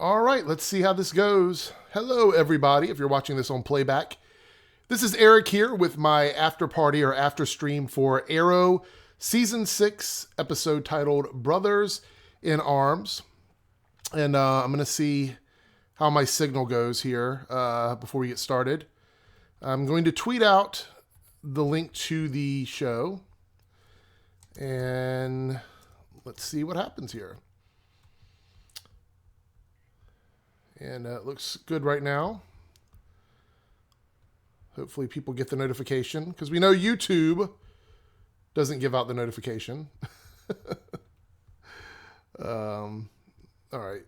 All right, let's see how this goes. Hello, everybody, if you're watching this on playback. This is Eric here with my after party or after stream for Arrow Season 6, episode titled Brothers in Arms. And I'm going to see how my signal goes here before we get started. I'm going to tweet out the link to the show. And let's see what happens here. And it looks good right now. Hopefully people get the notification, because we know YouTube doesn't give out the notification. All right.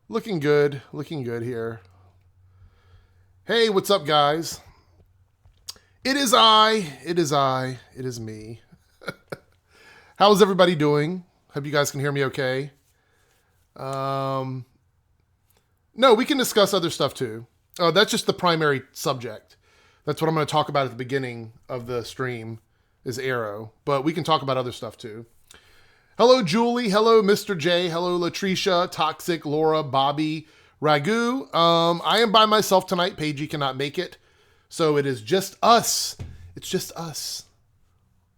Looking good here. Hey, what's up, guys? It is me. How's everybody doing? Hope you guys can hear me okay. No, we can discuss other stuff too. Oh, that's just the primary subject. That's what I'm going to talk about at the beginning of the stream is Arrow, but we can talk about other stuff too. Hello, Julie. Hello, Mr. J. Hello, Latricia, Toxic, Laura, Bobby, Ragu. I am by myself tonight. Paigey cannot make it. So it is just us. It's just us.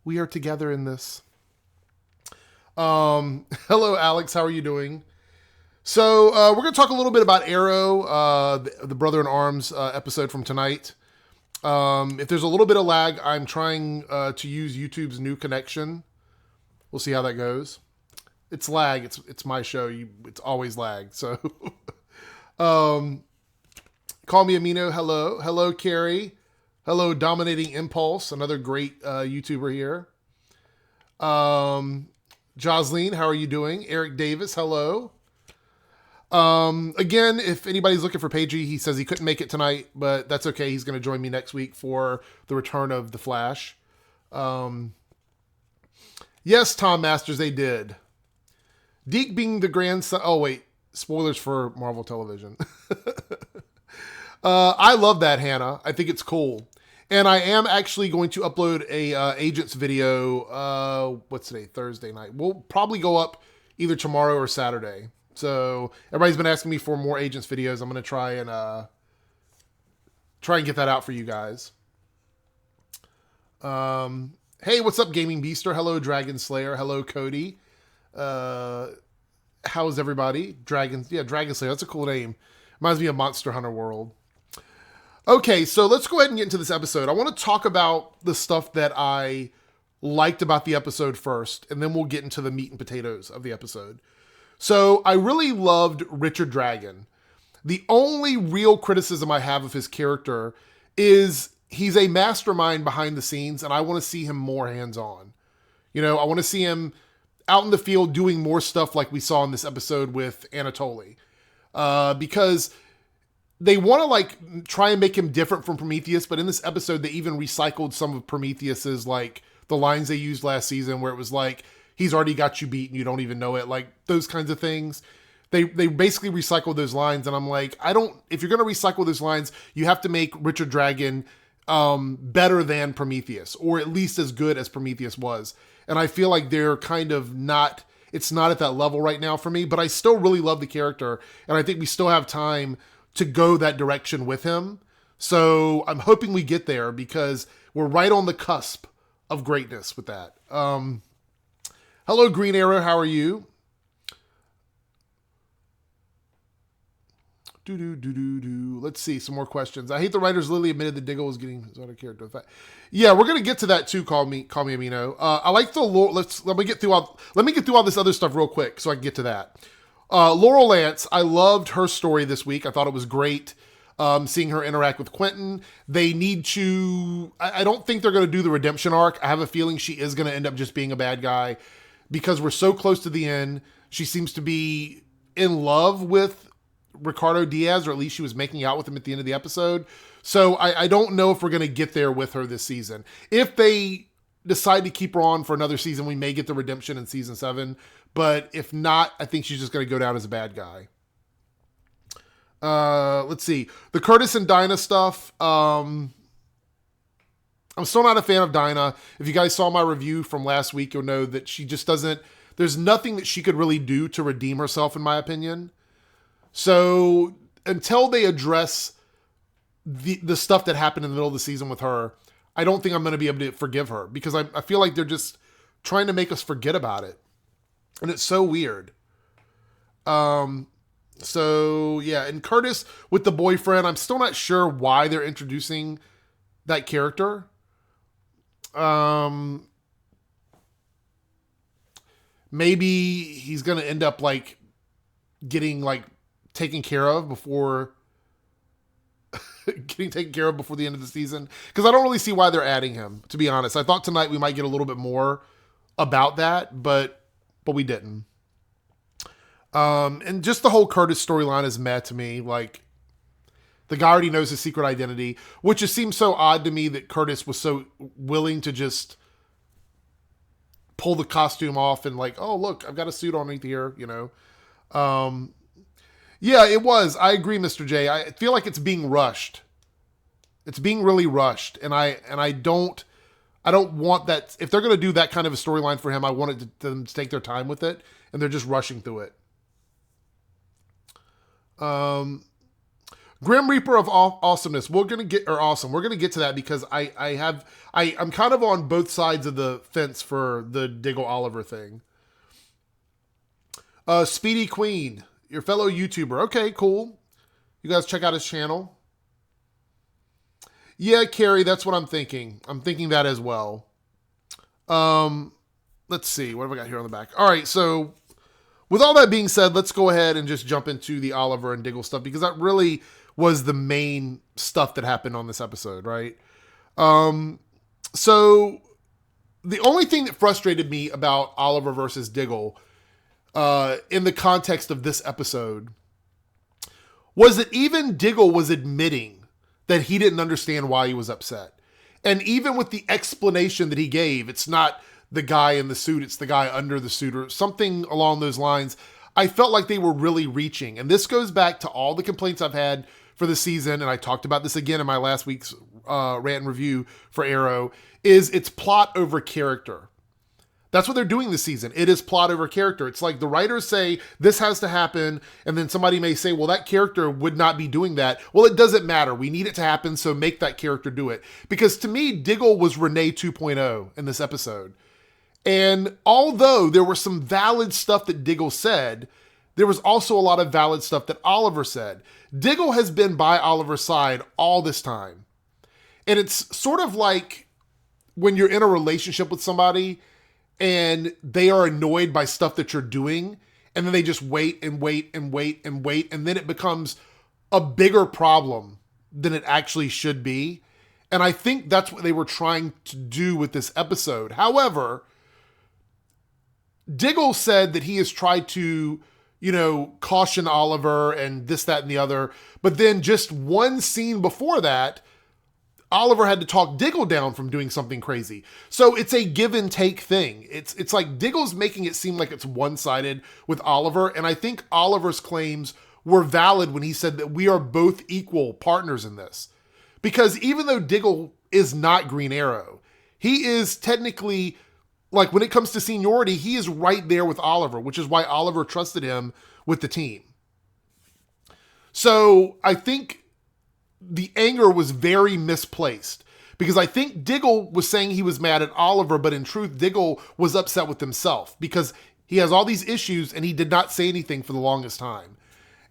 We are together in this. Hello, Alex. How are you doing? So we're going to talk a little bit about Arrow, the Brother in Arms episode from tonight. If there's a little bit of lag, I'm trying to use YouTube's new connection. We'll see how that goes. It's lag. It's my show. It's always lag. So call me Amino. Hello. Hello, Carrie. Hello, Dominating Impulse. Another great YouTuber here. Jocelyn, how are you doing? Eric Davis. Hello. Again, if anybody's looking for Paigey, he says he couldn't make it tonight, but that's okay. He's going to join me next week for the return of The Flash. Yes, Tom Masters, they did. Deke being the grandson. Oh, wait. Spoilers for Marvel Television. I love that, Hannah. I think it's cool. And I am actually going to upload a Agents video. What's today? Thursday night. We'll probably go up either tomorrow or Saturday. So everybody's been asking me for more Agents videos. I'm going to try and get that out for you guys. Hey, what's up, Gaming Beaster? Hello, Dragon Slayer. Hello, Cody. How's everybody? Dragon Slayer. That's a cool name. Reminds me of Monster Hunter World. Okay, so let's go ahead and get into this episode. I want to talk about the stuff that I liked about the episode first, and then we'll get into the meat and potatoes of the episode. So I really loved Richard Dragon. The only real criticism I have of his character is he's a mastermind behind the scenes, and I want to see him more hands-on. You know, I want to see him out in the field doing more stuff like we saw in this episode with Anatoly. Because they want to like try and make him different from Prometheus, but in this episode they even recycled some of Prometheus's like the lines they used last season where it was like, he's already got you beat and you don't even know it. Like those kinds of things. They basically recycled those lines. And I'm like, if you're going to recycle those lines, you have to make Richard Dragon better than Prometheus, or at least as good as Prometheus was. And I feel like they're kind of it's not at that level right now for me, but I still really love the character. And I think we still have time to go that direction with him. So I'm hoping we get there because we're right on the cusp of greatness with that. Hello, Green Arrow. How are you? Let's see some more questions. I hate the writers. Lily admitted the Diggle was getting his own character. Yeah, we're gonna get to that too. Call me Amino. I like the lore. Let me get through all this other stuff real quick so I can get to that. Laurel Lance. I loved her story this week. I thought it was great. Seeing her interact with Quentin. They need to. I don't think they're gonna do the redemption arc. I have a feeling she is gonna end up just being a bad guy. Because we're so close to the end, she seems to be in love with Ricardo Diaz, or at least she was making out with him at the end of the episode. So I don't know if we're going to get there with her this season. If they decide to keep her on for another season, we may get the redemption in season 7. But if not, I think she's just going to go down as a bad guy. Let's see. The Curtis and Dinah stuff. I'm still not a fan of Dinah. If you guys saw my review from last week, you'll know that she just doesn't, there's nothing that she could really do to redeem herself, in my opinion. So until they address the stuff that happened in the middle of the season with her, I don't think I'm going to be able to forgive her, because I feel like they're just trying to make us forget about it. And it's so weird. So yeah, and Curtis with the boyfriend, I'm still not sure why they're introducing that character. Maybe he's going to end up like getting like taken care of before getting taken care of before the end of the season, because I don't really see why they're adding him, to be honest. I thought tonight we might get a little bit more about that, but we didn't. And just the whole Curtis storyline is meh to me. Like, the guy already knows his secret identity, which just seems so odd to me that Curtis was so willing to just pull the costume off and like, oh, look, I've got a suit underneath here, you know? Yeah, it was. I agree, Mr. J. I feel like it's being rushed. It's being really rushed. And I don't want that. If they're going to do that kind of a storyline for him, I want them to take their time with it, and they're just rushing through it. Grim Reaper of Awesomeness. We're going to get to that, because I'm kind of on both sides of the fence for the Diggle Oliver thing. Speedy Queen, your fellow YouTuber. Okay, cool. You guys check out his channel. Yeah, Carrie, that's what I'm thinking. I'm thinking that as well. Let's see. What have I got here on the back? All right, so with all that being said, let's go ahead and just jump into the Oliver and Diggle stuff, because that really was the main stuff that happened on this episode, right? So the only thing that frustrated me about Oliver versus Diggle, in the context of this episode, was that even Diggle was admitting that he didn't understand why he was upset. And even with the explanation that he gave, it's not the guy in the suit, it's the guy under the suit, or something along those lines. I felt like they were really reaching. And this goes back to all the complaints I've had for the season, and I talked about this again in my last week's rant and review for Arrow, is it's plot over character. That's what they're doing this season. It is plot over character. It's like the writers say, this has to happen, and then somebody may say, well, that character would not be doing that. Well, it doesn't matter. We need it to happen, so make that character do it. Because to me, Diggle was Renee 2.0 in this episode. And although there was some valid stuff that Diggle said, there was also a lot of valid stuff that Oliver said. Diggle has been by Oliver's side all this time. And it's sort of like when you're in a relationship with somebody and they are annoyed by stuff that you're doing, and then they just wait and wait and wait and wait, and then it becomes a bigger problem than it actually should be. And I think that's what they were trying to do with this episode. However, Diggle said that he has tried to, caution Oliver and this, that, and the other. But then just one scene before that, Oliver had to talk Diggle down from doing something crazy. So it's a give and take thing. It's like Diggle's making it seem like it's one-sided with Oliver. And I think Oliver's claims were valid when he said that we are both equal partners in this. Because even though Diggle is not Green Arrow, he is technically, like, when it comes to seniority, he is right there with Oliver, which is why Oliver trusted him with the team. So I think the anger was very misplaced, because I think Diggle was saying he was mad at Oliver, but in truth, Diggle was upset with himself because he has all these issues and he did not say anything for the longest time.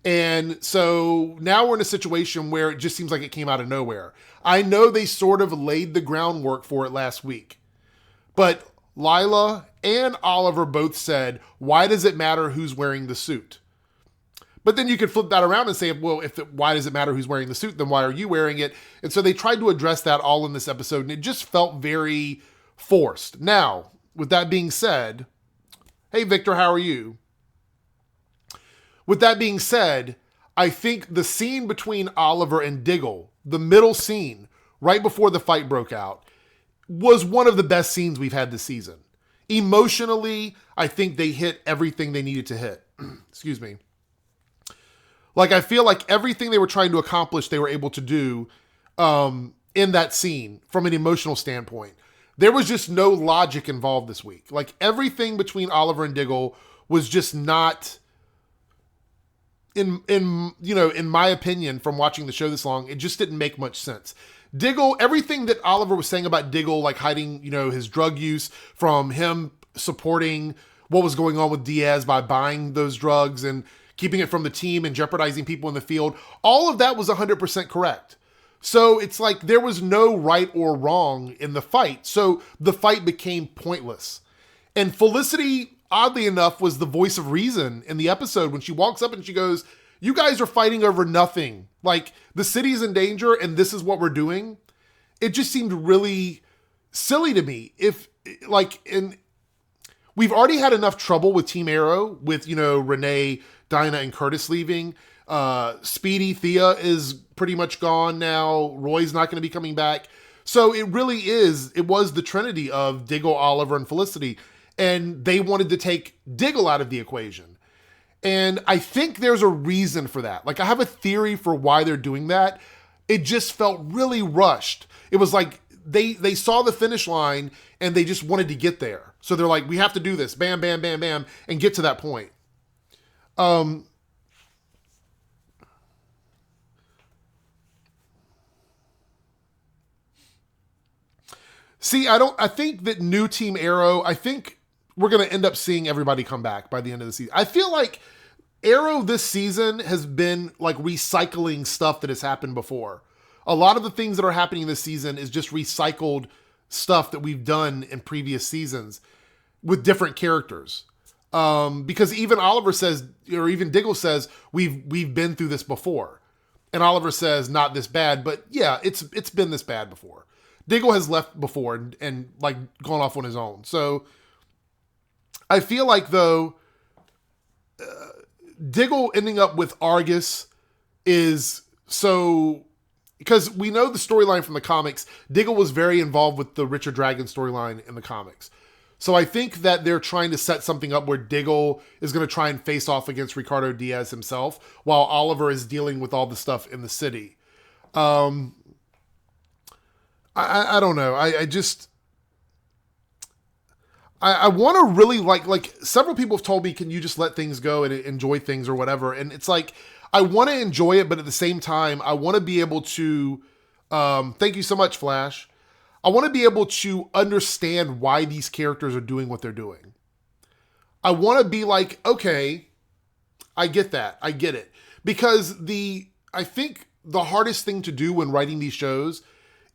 And so now we're in a situation where it just seems like it came out of nowhere. I know they sort of laid the groundwork for it last week, but Lila and Oliver both said, why does it matter who's wearing the suit? But then you could flip that around and say, well, why does it matter who's wearing the suit? Then why are you wearing it? And so they tried to address that all in this episode, and it just felt very forced. Now, with that being said, hey, Victor, how are you? With that being said, I think the scene between Oliver and Diggle, the middle scene, right before the fight broke out, was one of the best scenes we've had this season. Emotionally, I think they hit everything they needed to hit. Excuse me. Like, I feel like everything they were trying to accomplish, they were able to do in that scene from an emotional standpoint. There was just no logic involved this week. Like, everything between Oliver and Diggle was just not in my opinion, from watching the show this long, it just didn't make much sense. Diggle, everything that Oliver was saying about Diggle, like hiding, his drug use from him supporting what was going on with Diaz by buying those drugs and keeping it from the team and jeopardizing people in the field, all of that was 100% correct. So it's like there was no right or wrong in the fight. So the fight became pointless. And Felicity, oddly enough, was the voice of reason in the episode when she walks up and she goes, "You guys are fighting over nothing. Like, the city's in danger and this is what we're doing." It just seemed really silly to me. We've already had enough trouble with Team Arrow with, Renee, Dinah, and Curtis leaving. Speedy, Thea is pretty much gone now. Roy's not going to be coming back. So it was the trinity of Diggle, Oliver, and Felicity. And they wanted to take Diggle out of the equation. And I think there's a reason for that. Like, I have a theory for why they're doing that. It just felt really rushed. It was like they saw the finish line and they just wanted to get there. So they're like, we have to do this. Bam, bam, bam, bam. And get to that point. See, I think that new Team Arrow, I think we're going to end up seeing everybody come back by the end of the season. I feel like Arrow this season has been like recycling stuff that has happened before. A lot of the things that are happening this season is just recycled stuff that we've done in previous seasons with different characters. Because even Oliver says, or even Diggle says, we've been through this before. And Oliver says, not this bad, but yeah, it's been this bad before. Diggle has left before and like gone off on his own. So I feel like, though, Diggle ending up with Argus is so... Because we know the storyline from the comics, Diggle was very involved with the Richard Dragon storyline in the comics. So I think that they're trying to set something up where Diggle is going to try and face off against Ricardo Diaz himself, while Oliver is dealing with all the stuff in the city. I don't know. I want to really like several people have told me, can you just let things go and enjoy things or whatever? And it's like, I want to enjoy it, but at the same time, I want to be able to, thank you so much, Flash. I want to be able to understand why these characters are doing what they're doing. I want to be like, okay, I get that. I get it. Because I think the hardest thing to do when writing these shows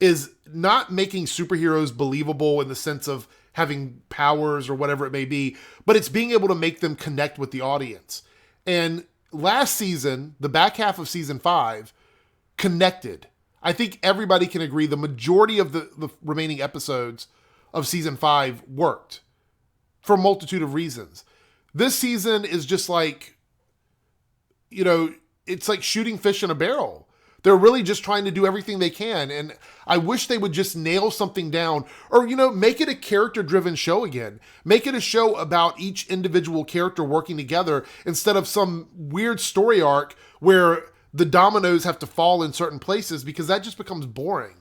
is not making superheroes believable in the sense of having powers or whatever it may be, but it's being able to make them connect with the audience. And last season, the back half of season 5, connected. I think everybody can agree the majority of the remaining episodes of season 5 worked for a multitude of reasons. This season is just like, it's like shooting fish in a barrel. They're really just trying to do everything they can. And I wish they would just nail something down or, make it a character-driven show again. Make it a show about each individual character working together instead of some weird story arc where the dominoes have to fall in certain places, because that just becomes boring.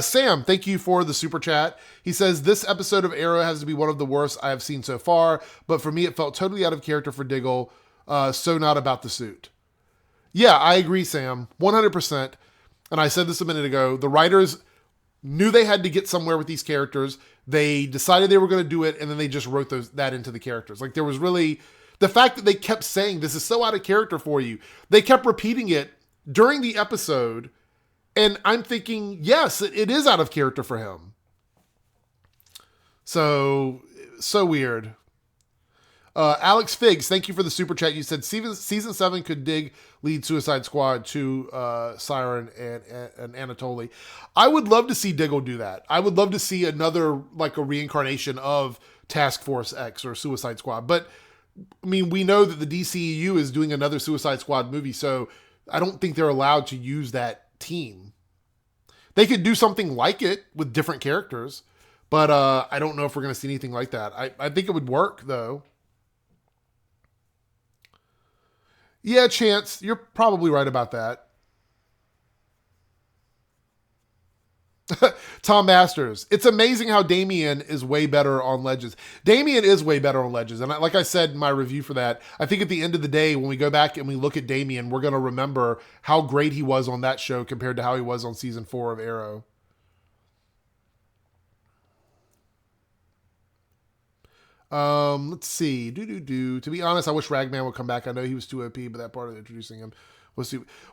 Sam, thank you for the super chat. He says, this episode of Arrow has to be one of the worst I have seen so far, but for me it felt totally out of character for Diggle. So not about the suit. Yeah, I agree, Sam, 100%. And I said this a minute ago. The writers knew they had to get somewhere with these characters. They decided they were going to do it, and then they just wrote that into the characters. Like, there was really... The fact that they kept saying, this is so out of character for you. They kept repeating it during the episode, and I'm thinking, yes, it is out of character for him. So weird. Alex Figs, thank you for the super chat. You said season 7 could dig lead Suicide Squad to Siren and Anatoly. I would love to see Diggle do that. I would love to see another, like, a reincarnation of Task Force X or Suicide Squad. But, I mean, we know that the DCEU is doing another Suicide Squad movie, so I don't think they're allowed to use that team. They could do something like it with different characters, but I don't know if we're going to see anything like that. I think it would work, though. Yeah, Chance, you're probably right about that. Tom Masters. It's amazing how Damien is way better on Legends. Damien is way better on Legends. And like I said in my review for that, I think at the end of the day, when we go back and we look at Damien, we're going to remember how great he was on that show compared to how he was on season 4 of Arrow. Let's see. To be honest, I wish Ragman would come back. I know he was too OP, but that part of introducing him.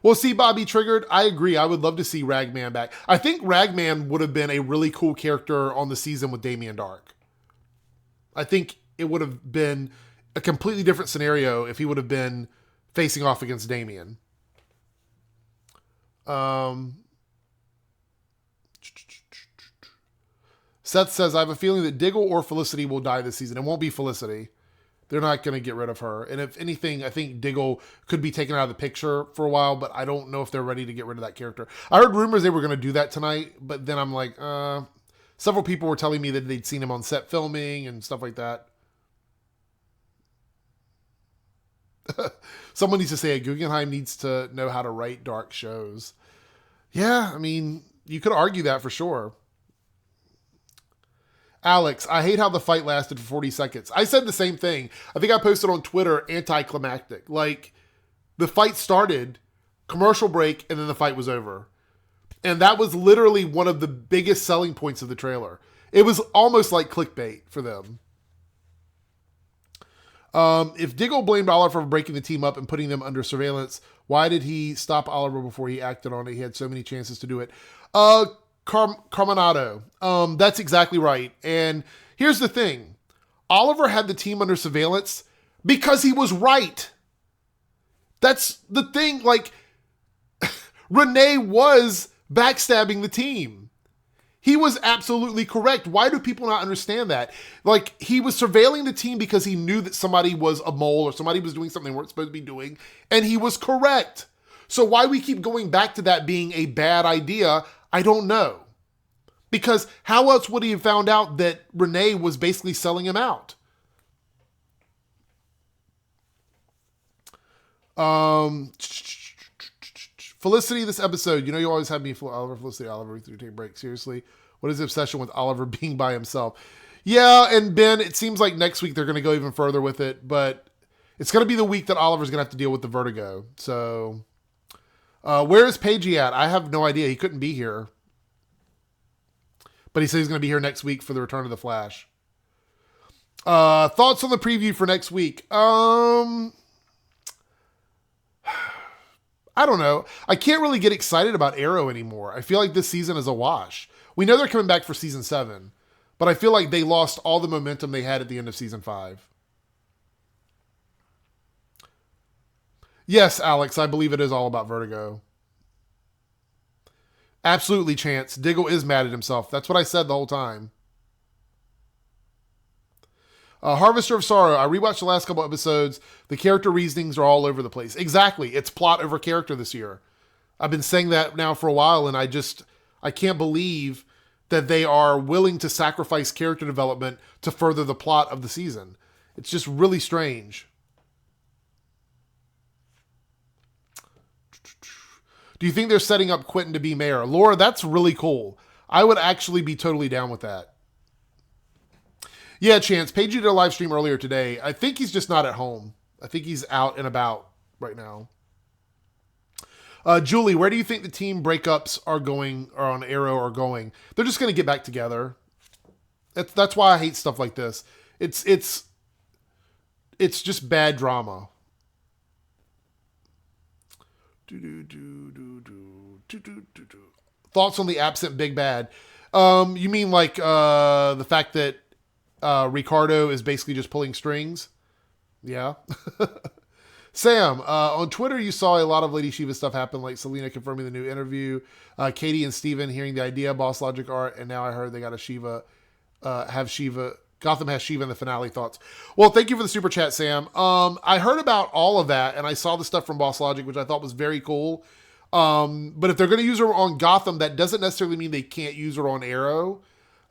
We'll see Bobby Triggered. I agree. I would love to see Ragman back. I think Ragman would have been a really cool character on the season with Damien Dark. I think it would have been a completely different scenario if he would have been facing off against Damien. Seth says, I have a feeling that Diggle or Felicity will die this season. It won't be Felicity. They're not going to get rid of her. And if anything, I think Diggle could be taken out of the picture for a while, but I don't know if they're ready to get rid of that character. I heard rumors they were going to do that tonight, but then I'm like, several people were telling me that they'd seen him on set filming and stuff like that. Someone needs to say Guggenheim needs to know how to write dark shows. Yeah, I mean, you could argue that for sure. Alex, I hate how the fight lasted for 40 seconds. I said the same thing. I think I posted on Twitter, anticlimactic. Like, the fight started, commercial break, and then the fight was over. And that was literally one of the biggest selling points of the trailer. It was almost like clickbait for them. If Diggle blamed Oliver for breaking the team up and putting them under surveillance, why did he stop Oliver before he acted on it? He had so many chances to do it. Carminado. That's exactly right. And here's the thing. Oliver had the team under surveillance because he was right. That's the thing. Like, Renee was backstabbing the team. He was absolutely correct. Why do people not understand that? Like, he was surveilling the team because he knew that somebody was a mole or somebody was doing something they weren't supposed to be doing, and he was correct. So why we keep going back to that being a bad idea, I don't know. Because how else would he have found out that Renee was basically selling him out? Felicity, this episode, you know you always have me for Oliver, Felicity, Oliver, through take break. Seriously, what is the obsession with Oliver being by himself? Yeah, and Ben, it seems like next week they're going to go even further with it, but it's going to be the week that Oliver's going to have to deal with the vertigo. So, where is Pagey at? I have no idea. He couldn't be here. But he said he's going to be here next week for the return of the Flash. Thoughts on the preview for next week? I don't know. I can't really get excited about Arrow anymore. I feel like this season is a wash. We know they're coming back for season 7, but I feel like they lost all the momentum they had at the end of season 5. Yes, Alex, I believe it is all about Vertigo. Absolutely, Chance. Diggle is mad at himself. That's what I said the whole time. Harvester of Sorrow. I rewatched the last couple episodes. The character reasonings are all over the place. Exactly. It's plot over character this year. I've been saying that now for a while, and I can't believe that they are willing to sacrifice character development to further the plot of the season. It's just really strange. Do you think they're setting up Quentin to be mayor? Laura, that's really cool. I would actually be totally down with that. Yeah, Chance. Paige did a live stream earlier today. I think he's just not at home. I think he's out and about right now. Julie, where do you think the team breakups are going, or on Arrow are going? They're just going to get back together. That's why I hate stuff like this. It's just bad drama. Thoughts on the absent Big Bad? You mean like the fact that Ricardo is basically just pulling strings? Yeah. Sam, on Twitter, you saw a lot of Lady Shiva stuff happen, like Selena confirming the new interview, Katie and Steven hearing the idea, Boss Logic art, and now I heard they got a Shiva, Gotham has Shiva in the finale. Thoughts? Well, thank you for the super chat, Sam. I heard about all of that, and I saw the stuff from Boss Logic, which I thought was very cool. But if they're going to use her on Gotham, that doesn't necessarily mean they can't use her on Arrow.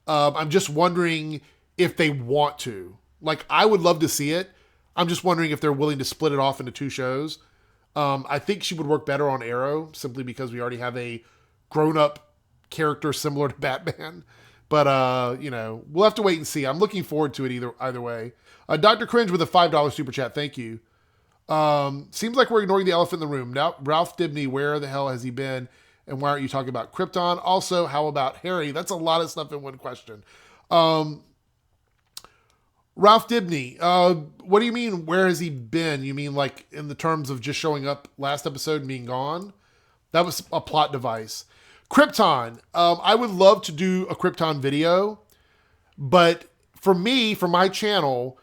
I'm just wondering if they want to. Like, I would love to see it. I'm just wondering if they're willing to split it off into 2 shows. I think she would work better on Arrow, simply because we already have a grown-up character similar to Batman. But, we'll have to wait and see. I'm looking forward to it either way. Dr. Cringe with a $5 super chat. Thank you. Seems like we're ignoring the elephant in the room. Now, Ralph Dibny, where the hell has he been? And why aren't you talking about Krypton? Also, how about Harry? That's a lot of stuff in one question. Ralph Dibny, what do you mean, where has he been? You mean like in the terms of just showing up last episode and being gone? That was a plot device. Krypton. I would love to do a Krypton video, but for me, for my channel,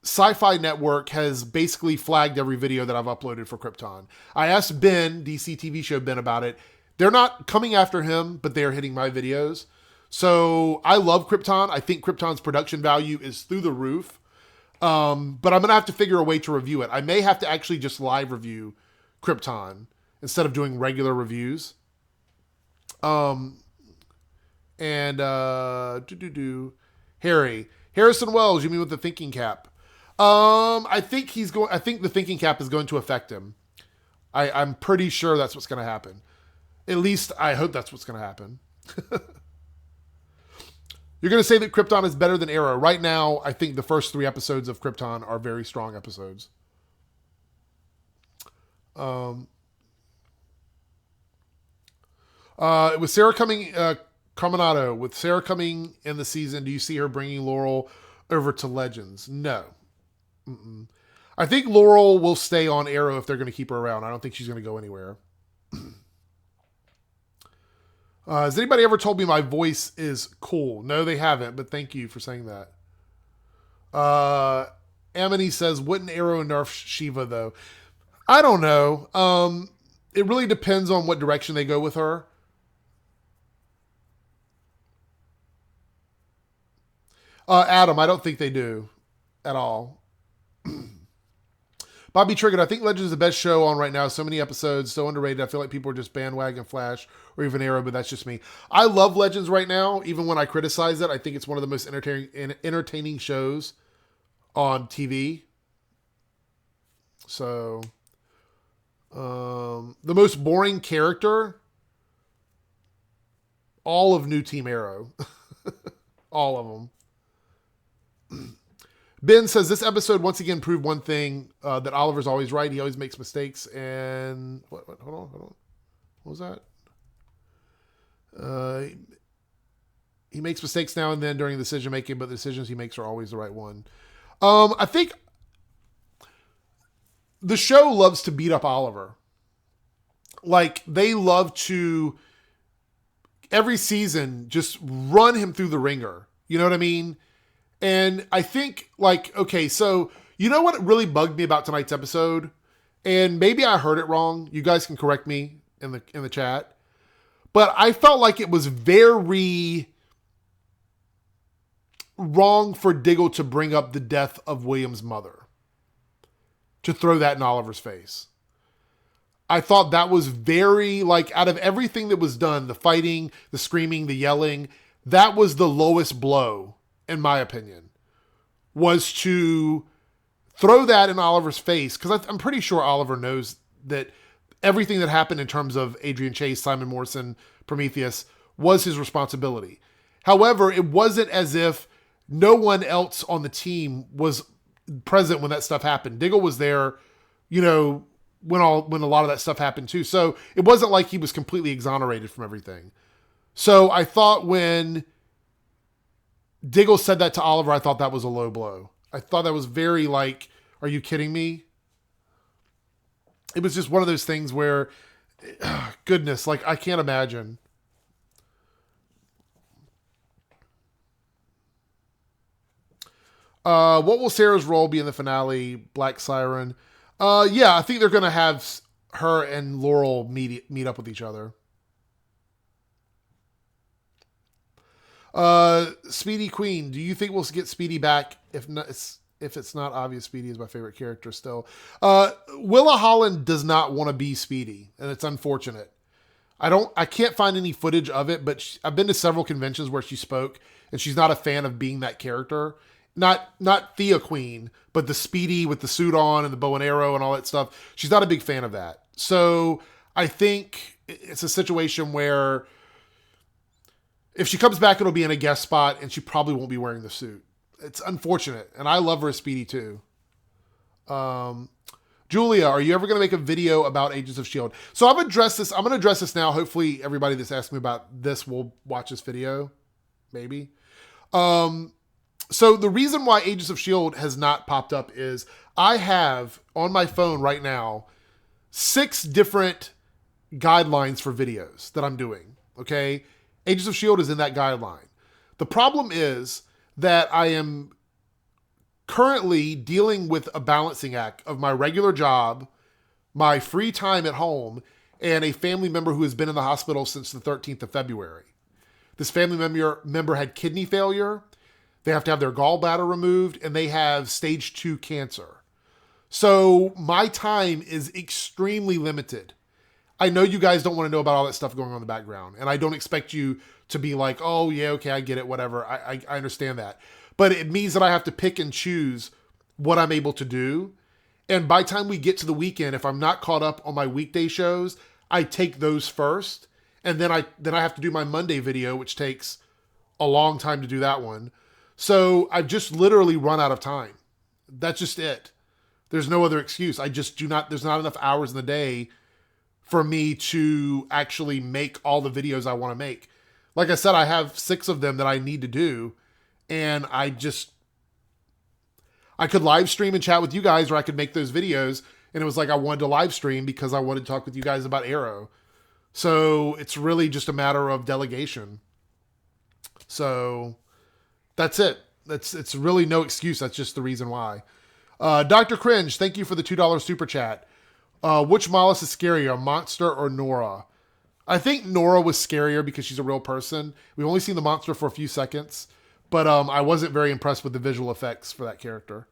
Sci-Fi Network has basically flagged every video that I've uploaded for Krypton. I asked Ben, DC TV show Ben, about it. They're not coming after him, but they're hitting my videos. So I love Krypton. I think Krypton's production value is through the roof. But I'm going to have to figure a way to review it. I may have to actually just live review Krypton instead of doing regular reviews. Harrison Wells, you mean with the thinking cap? I think the thinking cap is going to affect him. I'm pretty sure that's what's going to happen. At least I hope that's what's going to happen. You're going to say that Krypton is better than Arrow. Right now, I think the first 3 episodes of Krypton are very strong episodes. With Sarah coming, Carminado, with Sarah coming in the season, do you see her bringing Laurel over to Legends? No. Mm-mm. I think Laurel will stay on Arrow if they're going to keep her around. I don't think she's going to go anywhere. Has anybody ever told me my voice is cool? No, they haven't, but thank you for saying that. Amity says, wouldn't Arrow nerf Shiva, though? I don't know. It really depends on what direction they go with her. Adam, I don't think they do at all. Bobby Triggered, I think Legends is the best show on right now. So many episodes, so underrated. I feel like people are just bandwagon Flash or even Arrow, but that's just me. I love Legends right now. Even when I criticize it, I think it's one of the most entertaining shows on TV. So, the most boring character, all of New Team Arrow. All of them. Ben says, this episode once again proved one thing, that Oliver's always right. He always makes mistakes. And hold on. What was that? He makes mistakes now and then during decision making, but the decisions he makes are always the right one. I think the show loves to beat up Oliver. Like, they love to, every season, just run him through the ringer. You know what I mean? And I think, like, okay, so you know what really bugged me about tonight's episode? And maybe I heard it wrong. You guys can correct me in the chat. But I felt like it was very wrong for Diggle to bring up the death of William's mother. To throw that in Oliver's face. I thought that was very, like, out of everything that was done, the fighting, the screaming, the yelling, that was the lowest blow, in my opinion, was to throw that in Oliver's face. Because I'm pretty sure Oliver knows that everything that happened in terms of Adrian Chase, Simon Morrison, Prometheus was his responsibility. However, it wasn't as if no one else on the team was present when that stuff happened. Diggle was there, you know, when a lot of that stuff happened too. So it wasn't like he was completely exonerated from everything. So I thought when Diggle said that to Oliver, I thought that was a low blow. I thought that was very like, are you kidding me? It was just one of those things where, goodness, like I can't imagine. What will Sarah's role be in the finale, Black Siren? Yeah, I think they're going to have her and Laurel meet up with each other. Speedy Queen, do you think we'll get Speedy back? If it's not obvious, Speedy is my favorite character still. Willa Holland does not want to be Speedy, and it's unfortunate. I can't find any footage of it, but I've been to several conventions where she spoke, and she's not a fan of being that character. Not Thea Queen, but the Speedy with the suit on and the bow and arrow and all that stuff. She's not a big fan of that. So I think it's a situation where If she comes back, it'll be in a guest spot, and she probably won't be wearing the suit. It's unfortunate, and I love her as Speedy too. Julia, are you ever going to make a video about Agents of S.H.I.E.L.D.? So I'm going to address this now. Hopefully everybody that's asked me about this will watch this video. Maybe. So the reason why Agents of S.H.I.E.L.D. has not popped up is I have on my phone right now 6 different guidelines for videos that I'm doing. Okay. Agents of S.H.I.E.L.D. is in that guideline. The problem is that I am currently dealing with a balancing act of my regular job, my free time at home, and a family member who has been in the hospital since the 13th of February. This family member had kidney failure. They have to have their gallbladder removed, and they have stage 2 cancer. So my time is extremely limited. I know you guys don't want to know about all that stuff going on in the background, and I don't expect you to be like, oh, yeah, okay, I get it, whatever. I understand that. But it means that I have to pick and choose what I'm able to do. And by the time we get to the weekend, if I'm not caught up on my weekday shows, I take those first. And then I have to do my Monday video, which takes a long time to do that one. So I've just literally run out of time. That's just it. There's no other excuse. There's not enough hours in the day for me to actually make all the videos I want to make. Like I said, I have 6 of them that I need to do. And I could live stream and chat with you guys, or I could make those videos. And it was like I wanted to live stream because I wanted to talk with you guys about Arrow. So it's really just a matter of delegation. So that's it. It's really no excuse. That's just the reason why. Dr. Cringe, thank you for the $2 super chat. Which Mollis is scarier, Monster or Nora? I think Nora was scarier because she's a real person. We've only seen the monster for a few seconds. But I wasn't very impressed with the visual effects for that character.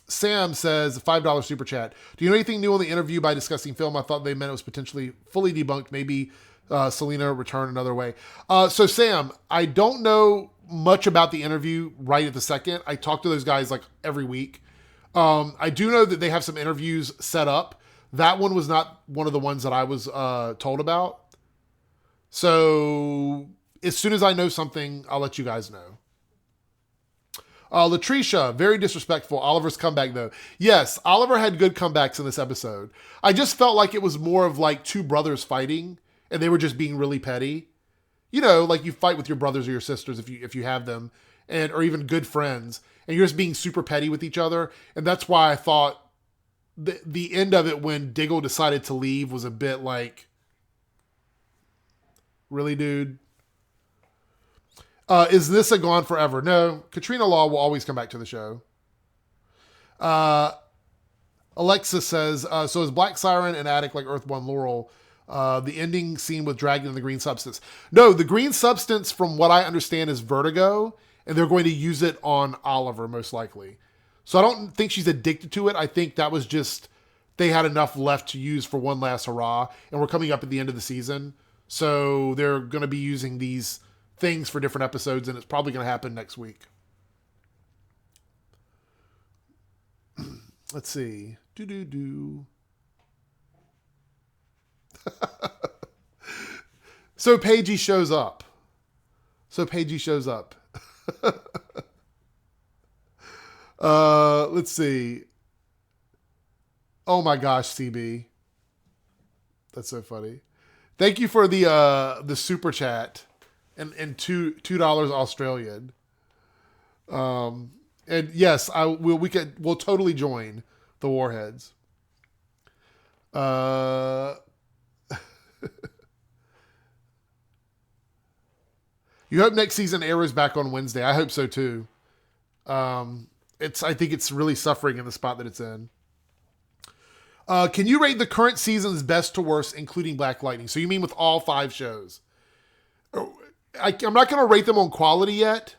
Sam says, $5 super chat. Do you know anything new on the interview by discussing film? I thought they meant it was potentially fully debunked. Maybe Selena returned another way. So Sam, I don't know much about the interview right at the second. I talk to those guys like every week. I do know that they have some interviews set up. That one was not one of the ones that I was told about. So as soon as I know something, I'll let you guys know. Latricia, very disrespectful. Oliver's comeback, though. Yes, Oliver had good comebacks in this episode. I just felt like it was more of like 2 brothers fighting, and they were just being really petty. You know, like you fight with your brothers or your sisters if you have them, or even good friends, and you're just being super petty with each other. And that's why I thought the end of it when Diggle decided to leave was a bit like, really, dude? Is this a gone forever? No. Katrina Law will always come back to the show. Alexa says, so is Black Siren and Attic like Earth One Laurel? The ending scene with Dragon and the green substance. No, the green substance, from what I understand, is Vertigo, and they're going to use it on Oliver, most likely. So I don't think she's addicted to it. I think that was just, they had enough left to use for one last hurrah, and we're coming up at the end of the season. So they're going to be using these things for different episodes, and it's probably going to happen next week. Let's see. So Paigey shows up. Let's see. Oh my gosh, CB. That's so funny. Thank you for the super chat. And $2 Australian. And yes, we'll totally join the Warheads. You hope next season Arrow's back on Wednesday. I hope so too. I think it's really suffering in the spot that it's in. Can you rate the current season's best to worst, including Black Lightning? So you mean with all 5 shows? I'm not going to rate them on quality yet,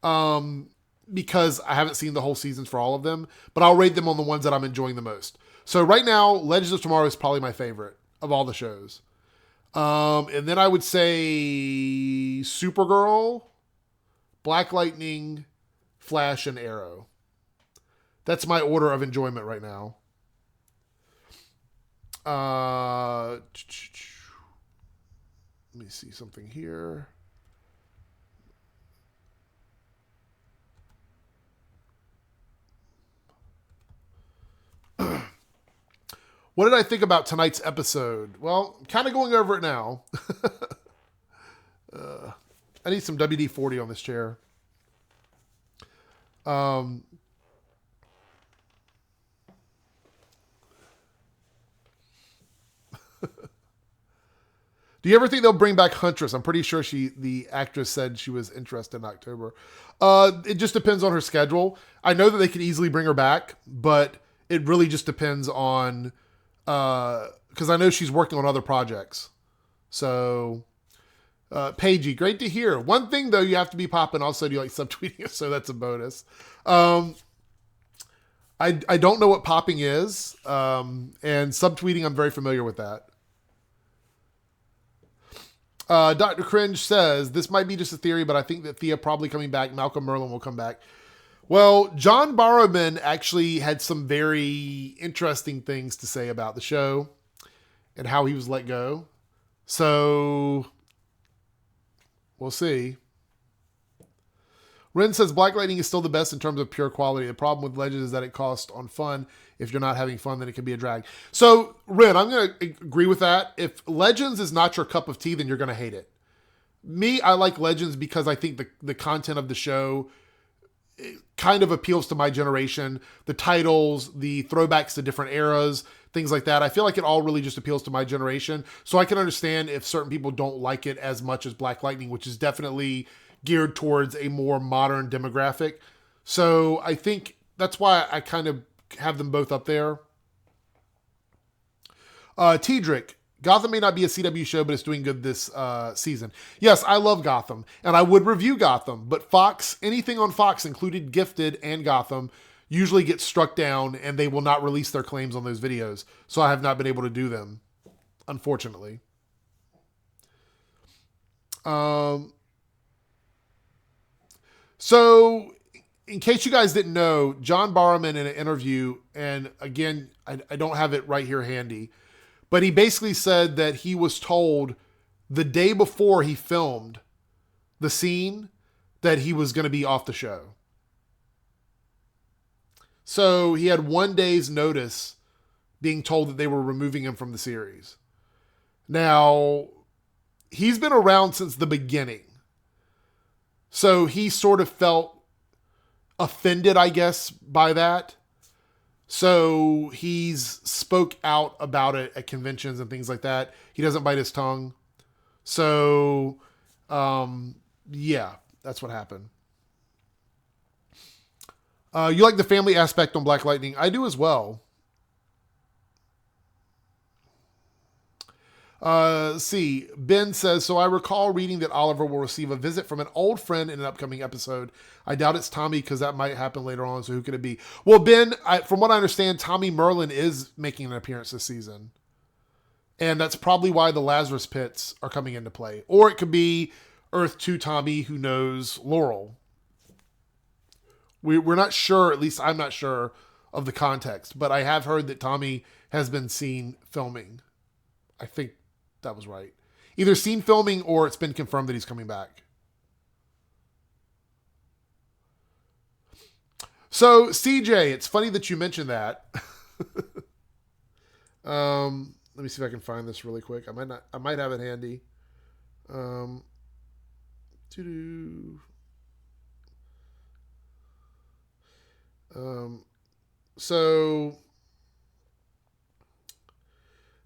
because I haven't seen the whole seasons for all of them, but I'll rate them on the ones that I'm enjoying the most. So right now, Legends of Tomorrow is probably my favorite of all the shows. And then I would say Supergirl, Black Lightning, Flash, and Arrow. That's my order of enjoyment right now. Let me see something here. What did I think about tonight's episode? Well, I'm kind of going over it now. I need some WD-40 on this chair. Do you ever think they'll bring back Huntress? I'm pretty sure the actress said she was interested in October. It just depends on her schedule. I know that they could easily bring her back, but it really just depends on, because I know she's working on other projects. So, Paigey, great to hear. One thing though, you have to be popping. Also, do you like subtweeting? So that's a bonus. I don't know what popping is, and subtweeting, I'm very familiar with that. Dr. Cringe says, this might be just a theory, but I think that Thea probably coming back. Malcolm Merlin will come back. Well, John Barrowman actually had some very interesting things to say about the show and how he was let go. So, we'll see. Ren says Black Lightning is still the best in terms of pure quality. The problem with Legends is that it costs on fun. If you're not having fun, then it can be a drag. So, Ren, I'm going to agree with that. If Legends is not your cup of tea, then you're going to hate it. Me, I like Legends because I think the content of the show kind of appeals to my generation. The titles, the throwbacks to different eras, things like that. I feel like it all really just appeals to my generation. So I can understand if certain people don't like it as much as Black Lightning, which is definitely geared towards a more modern demographic. So I think that's why I kind of have them both up there. Tedrick, Gotham may not be a CW show, but it's doing good this season. Yes, I love Gotham, and I would review Gotham, but Fox, anything on Fox, included Gifted and Gotham, usually gets struck down, and they will not release their claims on those videos. So I have not been able to do them, unfortunately. So, in case you guys didn't know, John Barrowman in an interview, and again, I don't have it right here handy, but he basically said that he was told the day before he filmed the scene that he was going to be off the show. So he had 1 day's notice being told that they were removing him from the series. Now, he's been around since the beginning. So he sort of felt offended, I guess, by that. So he's spoke out about it at conventions and things like that. He doesn't bite his tongue. So, yeah, that's what happened. You like the family aspect on Black Lightning? I do as well. See, Ben says, so I recall reading that Oliver will receive a visit from an old friend in an upcoming episode. I doubt it's Tommy because that might happen later on. So who could it be? Well, Ben, from what I understand, Tommy Merlin is making an appearance this season. And that's probably why the Lazarus Pits are coming into play. Or it could be Earth 2 Tommy who knows Laurel. We're not sure, at least I'm not sure of the context, but I have heard that Tommy has been seen filming. I think that was right. Either seen filming or it's been confirmed that he's coming back. So, CJ, it's funny that you mentioned that. Let me see if I can find this really quick. I might have it handy. So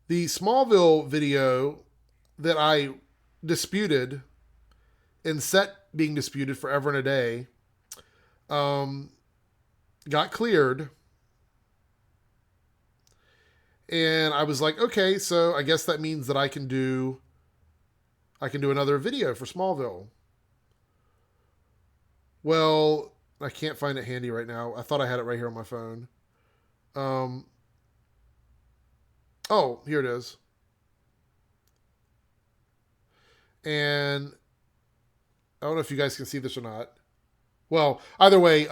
the Smallville video that I disputed and set being disputed forever and a day, got cleared. And I was like, okay, so I guess that means that I can do another video for Smallville. Well, I can't find it handy right now. I thought I had it right here on my phone. Oh, here it is. And I don't know if you guys can see this or not. Well, either way,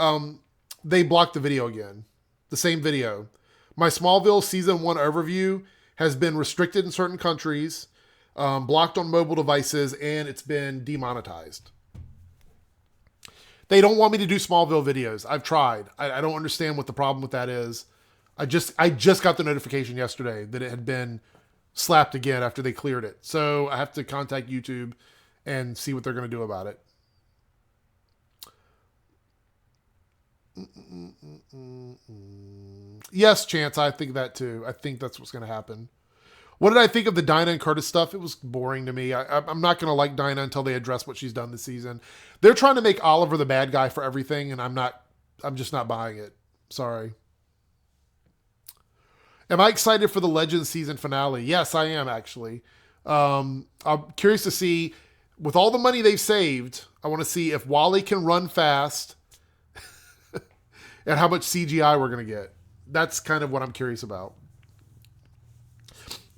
they blocked the video again. The same video. My Smallville Season 1 overview has been restricted in certain countries. blocked on mobile devices, and it's been demonetized. They don't want me to do Smallville videos. I've tried. I don't understand what the problem with that is. I just got the notification yesterday that it had been slapped again after they cleared it. So I have to contact YouTube and see what they're going to do about it. Yes, Chance, I think that too. I think that's what's going to happen. What did I think of the Dinah and Curtis stuff? It was boring to me. I'm not going to like Dinah until they address what she's done this season. They're trying to make Oliver the bad guy for everything, and I'm just not buying it. Sorry. Am I excited for the Legends season finale? Yes, I am, actually. I'm curious to see, with all the money they've saved, I want to see if Wally can run fast and how much CGI we're going to get. That's kind of what I'm curious about.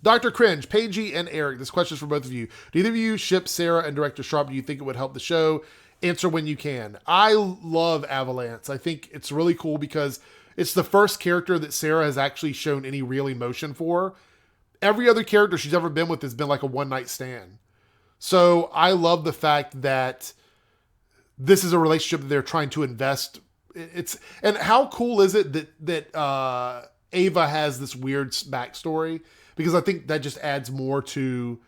Dr. Cringe, Paigey, and Eric, this question is for both of you. Do either of you ship Sarah and Director Sharp? Do you think it would help the show? Answer when you can. I love Avalanche. I think it's really cool because it's the first character that Sarah has actually shown any real emotion for. Every other character she's ever been with has been like a one-night stand. So I love the fact that this is a relationship that they're trying to invest. And how cool is it that Ava has this weird backstory? Because I think that just adds more to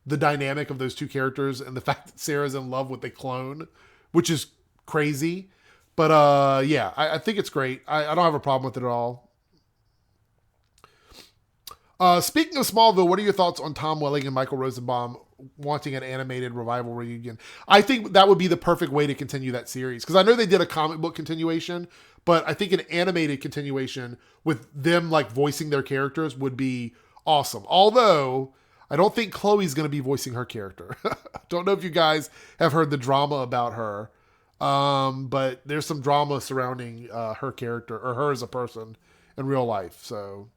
the dynamic of those two characters and the fact that Sarah's in love with the clone, which is crazy. But yeah, I think it's great. I don't have a problem with it at all. Speaking of Smallville, what are your thoughts on Tom Welling and Michael Rosenbaum wanting an animated revival reunion? I think that would be the perfect way to continue that series. Because I know they did a comic book continuation, but I think an animated continuation with them like voicing their characters would be awesome. Although, I don't think Chloe's going to be voicing her character. Don't know if you guys have heard the drama about her. But there's some drama surrounding her character, or her as a person in real life. So,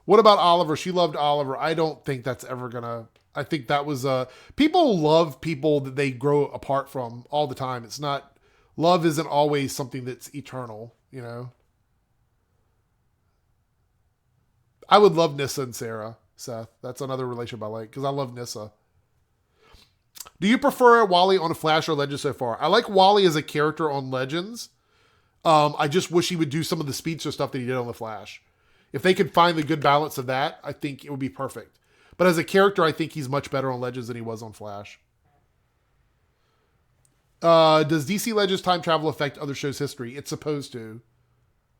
what about Oliver? She loved Oliver. I don't think that's ever gonna. I think that was people love people that they grow apart from all the time. It's not, love isn't always something that's eternal, you know. I would love Nyssa and Sarah, Seth. That's another relationship I like because I love Nyssa. Do you prefer Wally on Flash or Legends so far? I like Wally as a character on Legends. I just wish he would do some of the speedster stuff that he did on the Flash. If they could find the good balance of that, I think it would be perfect. But as a character, I think he's much better on Legends than he was on Flash. Does DC Legends time travel affect other shows' history? It's supposed to.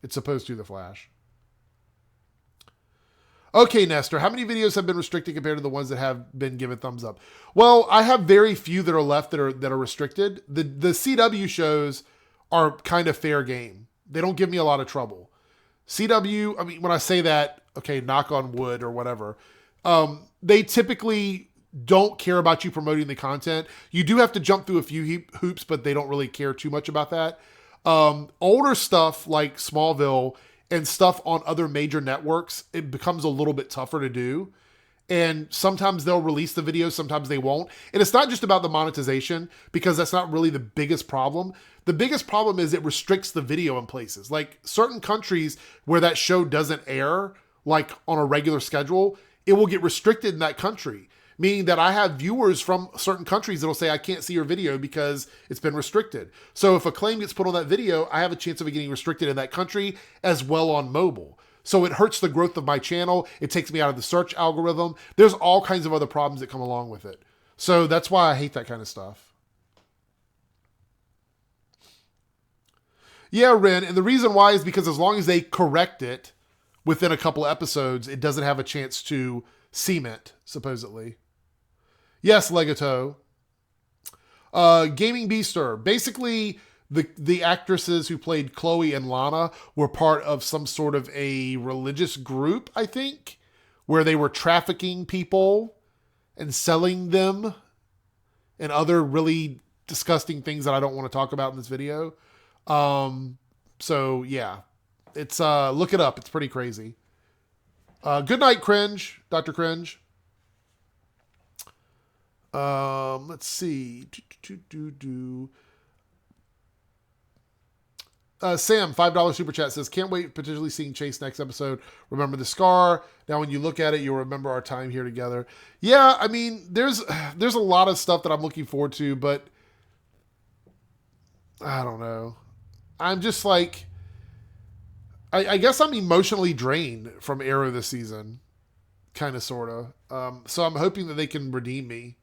It's supposed to, The Flash. Okay, Nestor, how many videos have been restricted compared to the ones that have been given thumbs up? Well, I have very few that are left that are restricted. The CW shows are kind of fair game. They don't give me a lot of trouble. CW, I mean, when I say that, okay, knock on wood or whatever, they typically don't care about you promoting the content. You do have to jump through a few hoops, but they don't really care too much about that. Older stuff like Smallville and stuff on other major networks, it becomes a little bit tougher to do. And sometimes they'll release the videos, sometimes they won't. And it's not just about the monetization, because that's not really the biggest problem. The biggest problem is it restricts the video in places. Like certain countries where that show doesn't air, like on a regular schedule, it will get restricted in that country. Meaning that I have viewers from certain countries that'll say, I can't see your video because it's been restricted. So if a claim gets put on that video, I have a chance of it getting restricted in that country as well on mobile. So it hurts the growth of my channel. It takes me out of the search algorithm. There's all kinds of other problems that come along with it. So that's why I hate that kind of stuff. Yeah, Ren. And the reason why is because as long as they correct it within a couple of episodes, it doesn't have a chance to cement, supposedly. Yes, Legato. Gaming Beaster. Basically, the actresses who played Chloe and Lana were part of some sort of a religious group, I think, where they were trafficking people and selling them and other really disgusting things that I don't want to talk about in this video. So yeah, it's look it up. It's pretty crazy. Good night, Cringe, Dr. Cringe. Let's see. Sam, $5 super chat says, can't wait potentially seeing Chase next episode. Remember the scar. Now, when you look at it, you'll remember our time here together. Yeah, I mean, there's a lot of stuff that I'm looking forward to, but I don't know. I'm just like, I guess I'm emotionally drained from Arrow this season. Kind of, sort of. So I'm hoping that they can redeem me.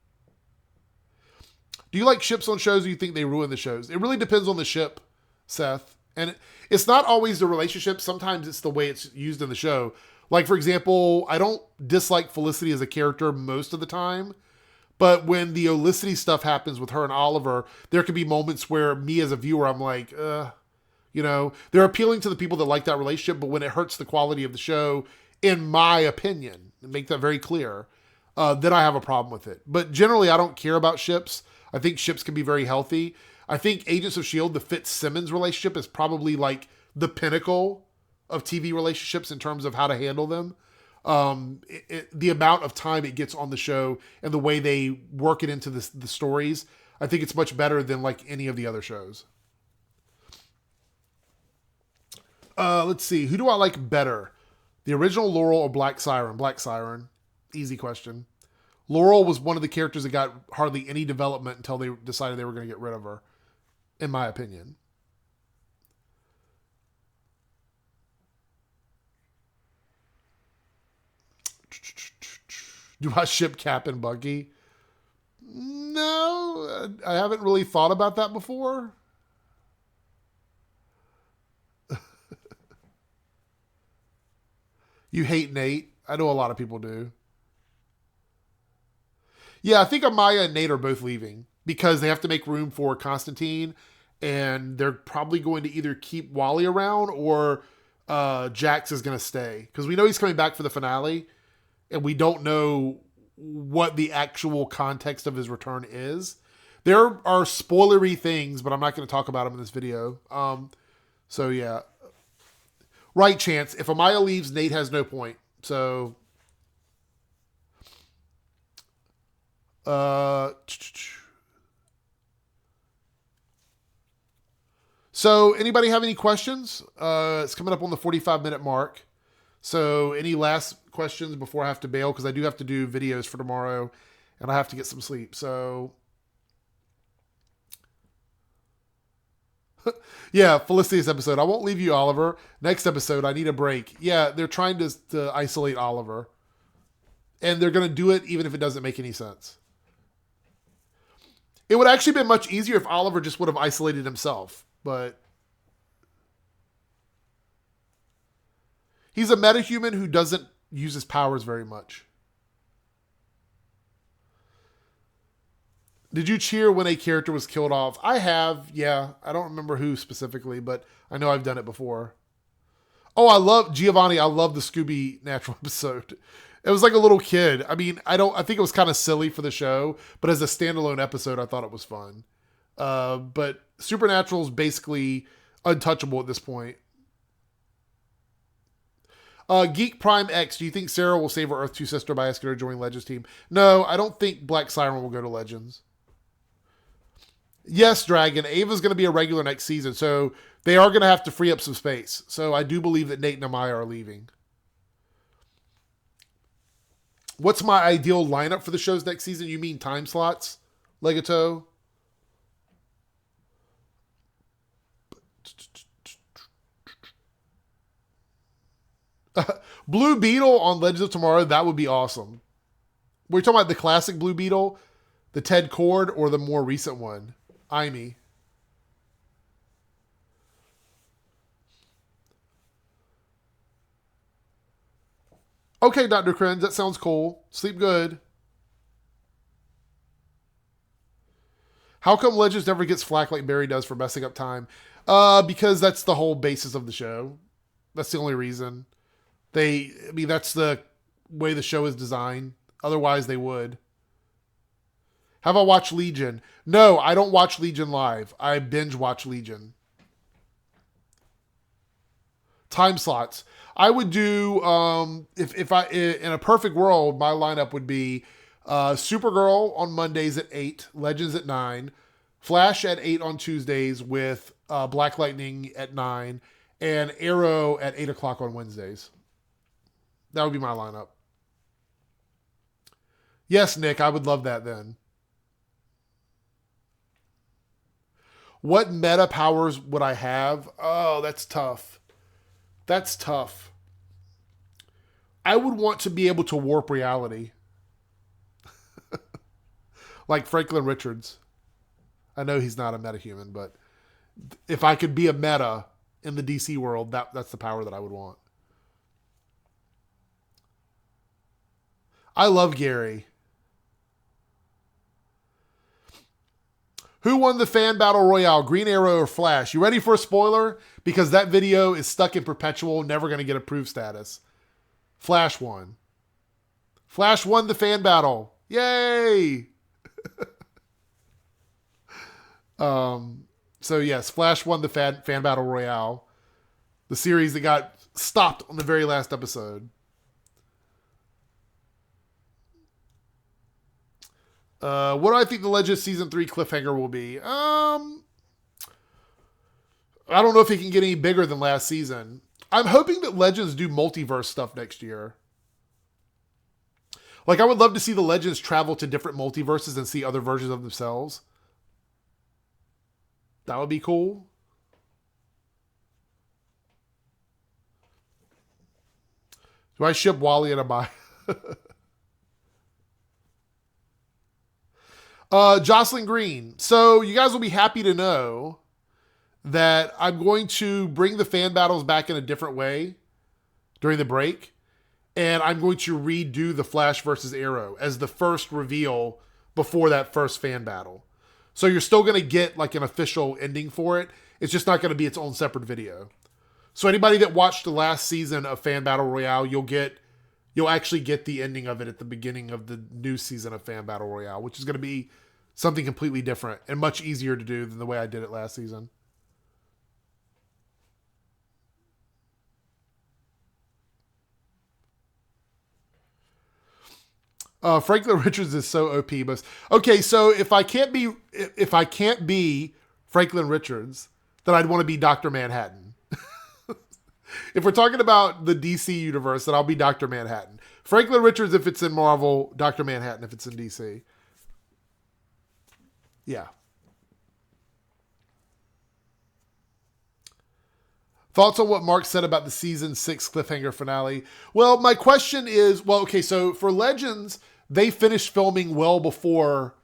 Do you like ships on shows, or do you think they ruin the shows? It really depends on the ship, Seth. And it's not always the relationship. Sometimes it's the way it's used in the show. Like, for example, I don't dislike Felicity as a character most of the time. But when the Olicity stuff happens with her and Oliver, there can be moments where me as a viewer, I'm like, you know, they're appealing to the people that like that relationship. But when it hurts the quality of the show, in my opinion, make that very clear, then I have a problem with it. But generally, I don't care about ships. I think ships can be very healthy. I think Agents of S.H.I.E.L.D., the Fitzsimmons relationship is probably like the pinnacle of TV relationships in terms of how to handle them. The amount of time it gets on the show and the way they work it into the stories, I think it's much better than like any of the other shows. Let's see. Who do I like better? The original Laurel or Black Siren? Black Siren. Easy question. Laurel was one of the characters that got hardly any development until they decided they were going to get rid of her, in my opinion. Do I ship Cap and Bucky? No, I haven't really thought about that before. You hate Nate? I know a lot of people do. Yeah, I think Amaya and Nate are both leaving because they have to make room for Constantine, and they're probably going to either keep Wally around or Jax is going to stay because we know he's coming back for the finale, and we don't know what the actual context of his return is. There are spoilery things, but I'm not going to talk about them in this video. So yeah. Right, Chance. If Amaya leaves, Nate has no point. So, anybody have any questions? It's coming up on the 45-minute mark. So any last questions before I have to bail? Because I do have to do videos for tomorrow, and I have to get some sleep. So, yeah, Felicity's episode. I won't leave you, Oliver. Next episode, I need a break. Yeah, they're trying to isolate Oliver. And they're going to do it even if it doesn't make any sense. It would actually been much easier if Oliver just would have isolated himself. But he's a metahuman who doesn't use his powers very much. Did you cheer when a character was killed off? I have, yeah. I don't remember who specifically, but I know I've done it before. Oh, I love Giovanni. I love the Scooby Natural episode. It was like a little kid. I mean, I think it was kind of silly for the show, but as a standalone episode, I thought it was fun. But Supernatural is basically untouchable at this point. Geek Prime X, do you think Sarah will save her Earth 2 sister by asking her to join Legends team? No, I don't think Black Siren will go to Legends. Yes, Dragon. Ava's going to be a regular next season, so they are going to have to free up some space. So I do believe that Nate and Amaya are leaving. What's my ideal lineup for the shows next season? You mean time slots, Legato? Blue Beetle on Legends of Tomorrow, that would be awesome. We're talking about the classic Blue Beetle, the Ted Cord, or the more recent one, Amy. Okay, Dr. Krenz, that sounds cool. Sleep good. How come Legends never gets flack like Barry does for messing up time? Because that's the whole basis of the show. That's the only reason. That's the way the show is designed. Otherwise, they would. Have I watched Legion? No, I don't watch Legion live. I binge watch Legion. Time slots. I would do, if I, in a perfect world, my lineup would be Supergirl on Mondays at 8, Legends at 9, Flash at 8 on Tuesdays with Black Lightning at 9 and Arrow at 8 o'clock on Wednesdays. That would be my lineup. Yes, Nick, I would love that then. What meta powers would I have? Oh, that's tough. That's tough. I would want to be able to warp reality. Like Franklin Richards. I know he's not a metahuman, but if I could be a meta in the DC world, that's the power that I would want. I love Gary. Who won the fan battle royale, Green Arrow or Flash? You ready for a spoiler? Because that video is stuck in perpetual, never going to get approved status. Flash won. Flash won the fan battle. Yay! So yes, Flash won the fan battle royale. The series that got stopped on the very last episode. What do I think the Legends Season 3 cliffhanger will be? I don't know if it can get any bigger than last season. I'm hoping that Legends do multiverse stuff next year. Like, I would love to see the Legends travel to different multiverses and see other versions of themselves. That would be cool. Do I ship Wally and Amaya? Jocelyn Green. So you guys will be happy to know that I'm going to bring the fan battles back in a different way during the break. And I'm going to redo the Flash versus Arrow as the first reveal before that first fan battle. So you're still going to get like an official ending for it. It's just not going to be its own separate video. So anybody that watched the last season of Fan Battle Royale, you'll actually get the ending of it at the beginning of the new season of Fan Battle Royale, which is going to be something completely different and much easier to do than the way I did it last season. Franklin Richards is so OP, but okay. So if I can't be Franklin Richards, then I'd want to be Dr. Manhattan. If we're talking about the DC universe, then I'll be Dr. Manhattan. Franklin Richards if it's in Marvel, Dr. Manhattan if it's in DC. Yeah. Thoughts on what Mark said about the season 6 cliffhanger finale? Well, my question is, okay, so for Legends, they finished filming well before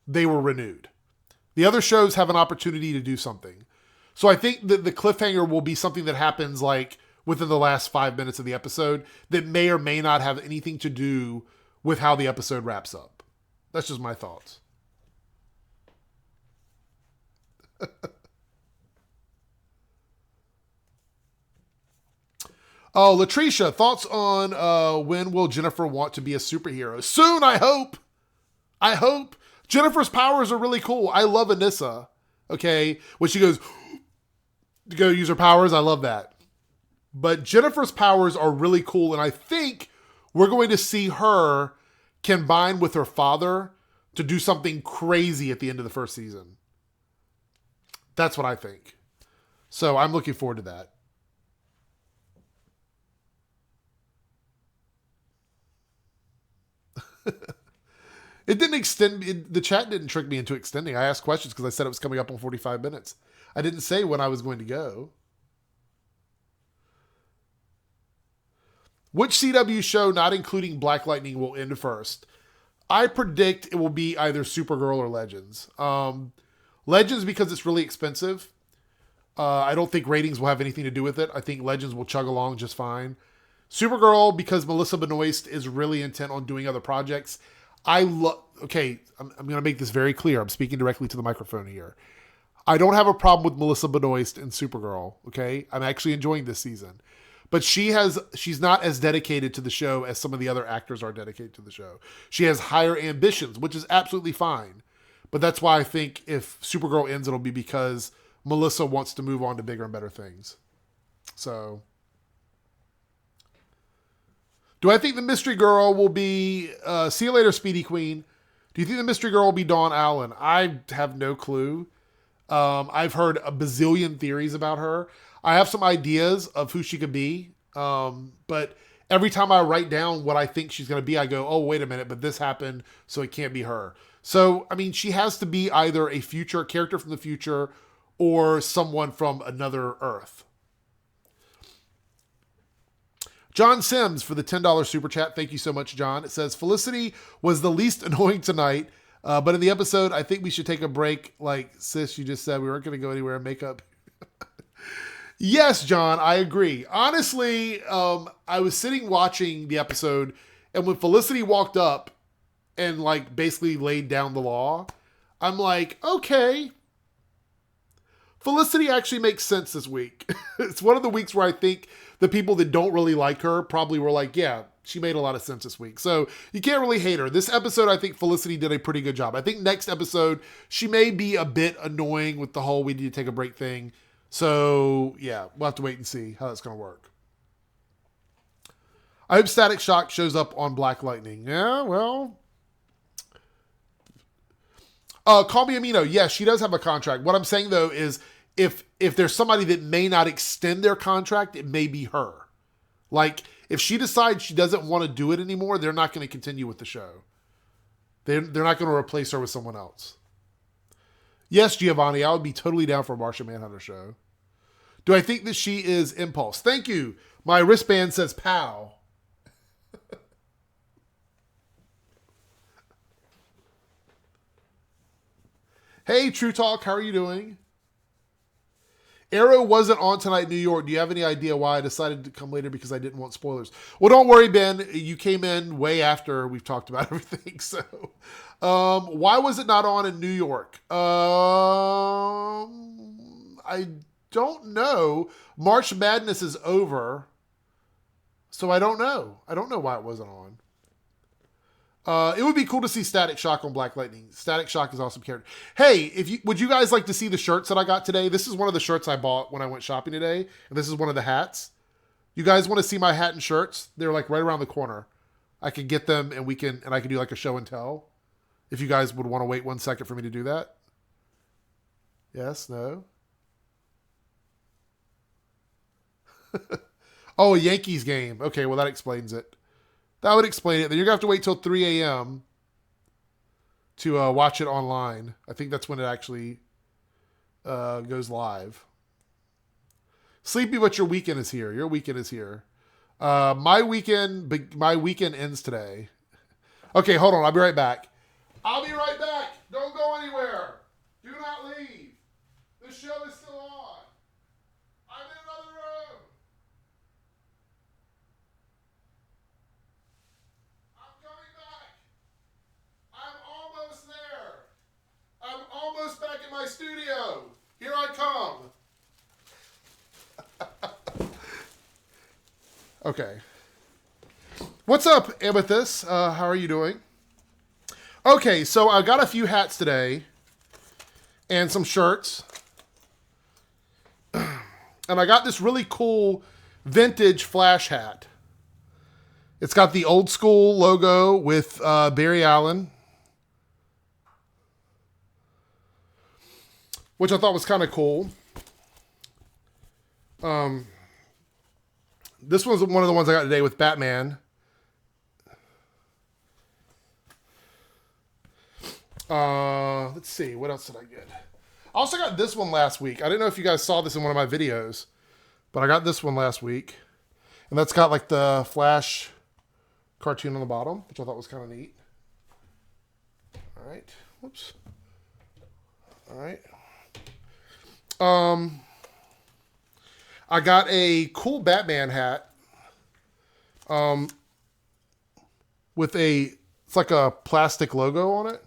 they were renewed. The other shows have an opportunity to do something. So I think that the cliffhanger will be something that happens like within the last 5 minutes of the episode that may or may not have anything to do with how the episode wraps up. That's just my thoughts. Oh, Latricia, thoughts on when will Jennifer want to be a superhero? Soon, I hope. I hope. Jennifer's powers are really cool. I love Anissa. Okay? When she goes to go use her powers, I love that. But Jennifer's powers are really cool, and I think we're going to see her combine with her father to do something crazy at the end of the first season. That's what I think. So I'm looking forward to that. It didn't extend. The chat didn't trick me into extending. I asked questions because I said it was coming up on 45 minutes. I didn't say when I was going to go. Which CW show, not including Black Lightning, will end first? I predict it will be either Supergirl or Legends. Legends because it's really expensive. I don't think ratings will have anything to do with it. I think Legends will chug along just fine. Supergirl because Melissa Benoist is really intent on doing other projects. Okay, I'm going to make this very clear. I'm speaking directly to the microphone here. I don't have a problem with Melissa Benoist and Supergirl, okay? I'm actually enjoying this season. But she's not as dedicated to the show as some of the other actors are dedicated to the show. She has higher ambitions, which is absolutely fine. But that's why I think if Supergirl ends, it'll be because Melissa wants to move on to bigger and better things. So, do I think the mystery girl will be, see you later, Speedy Queen. Do you think the mystery girl will be Dawn Allen? I have no clue. I've heard a bazillion theories about her. I have some ideas of who she could be. But every time I write down what I think she's going to be, I go, oh, wait a minute, but this happened, so it can't be her. So, I mean, she has to be either a future character from the future or someone from another Earth. John Sims for the $10 super chat. Thank you so much, John. It says, Felicity was the least annoying tonight, but in the episode, I think we should take a break. Like, sis, you just said we weren't going to go anywhere and make up. Yes, John, I agree. Honestly, I was sitting watching the episode, and when Felicity walked up and like basically laid down the law, I'm like, okay, Felicity actually makes sense this week. It's one of the weeks where I think the people that don't really like her probably were like, yeah, she made a lot of sense this week. So you can't really hate her. This episode, I think Felicity did a pretty good job. I think next episode, she may be a bit annoying with the whole we need to take a break thing. So yeah, we'll have to wait and see how that's going to work. I hope Static Shock shows up on Black Lightning. Yeah, well. Call me Amino. Yes, she does have a contract. What I'm saying though is if there's somebody that may not extend their contract, it may be her. Like if she decides she doesn't want to do it anymore, they're not going to continue with the show. They're not going to replace her with someone else. Yes, Giovanni, I would be totally down for a Martian Manhunter show. Do I think that she is Impulse? Thank you. My wristband says POW. Hey, True Talk, how are you doing? Arrow wasn't on tonight in New York. Do you have any idea why I decided to come later because I didn't want spoilers? Well, don't worry, Ben. You came in way after we've talked about everything. So, why was it not on in New York? I don't know. March Madness is over. So I don't know. I don't know why it wasn't on. It would be cool to see Static Shock on Black Lightning. Static Shock is awesome character. Hey, would you guys like to see the shirts that I got today? This is one of the shirts I bought when I went shopping today, and this is one of the hats. You guys want to see my hat and shirts? They're like right around the corner. I could get them, and I could do like a show and tell. If you guys would want to wait 1 second for me to do that. Yes, no. Oh, a Yankees game. Okay, well that explains it. That would explain it. Then you're going to have to wait till 3 a.m. to watch it online. I think that's when it actually goes live. Sleepy, but your weekend is here. Your weekend is here. My weekend ends today. Okay, hold on. I'll be right back. I'll be right back. Don't go anywhere. Do not leave. The show is still on. I'm in another room. I'm almost back in my studio. Here I come. Okay. What's up, Amethyst? How are you doing? Okay, so I got a few hats today and some shirts. And I got this really cool vintage Flash hat. It's got the old school logo with Barry Allen, which I thought was kind of cool. This was one of the ones I got today with Batman. Let's see. What else did I get? I also got this one last week. I didn't know if you guys saw this in one of my videos, but I got this one last week. And that's got like the Flash cartoon on the bottom, which I thought was kind of neat. All right. Whoops. All right. I got a cool Batman hat. With it's like a plastic logo on it.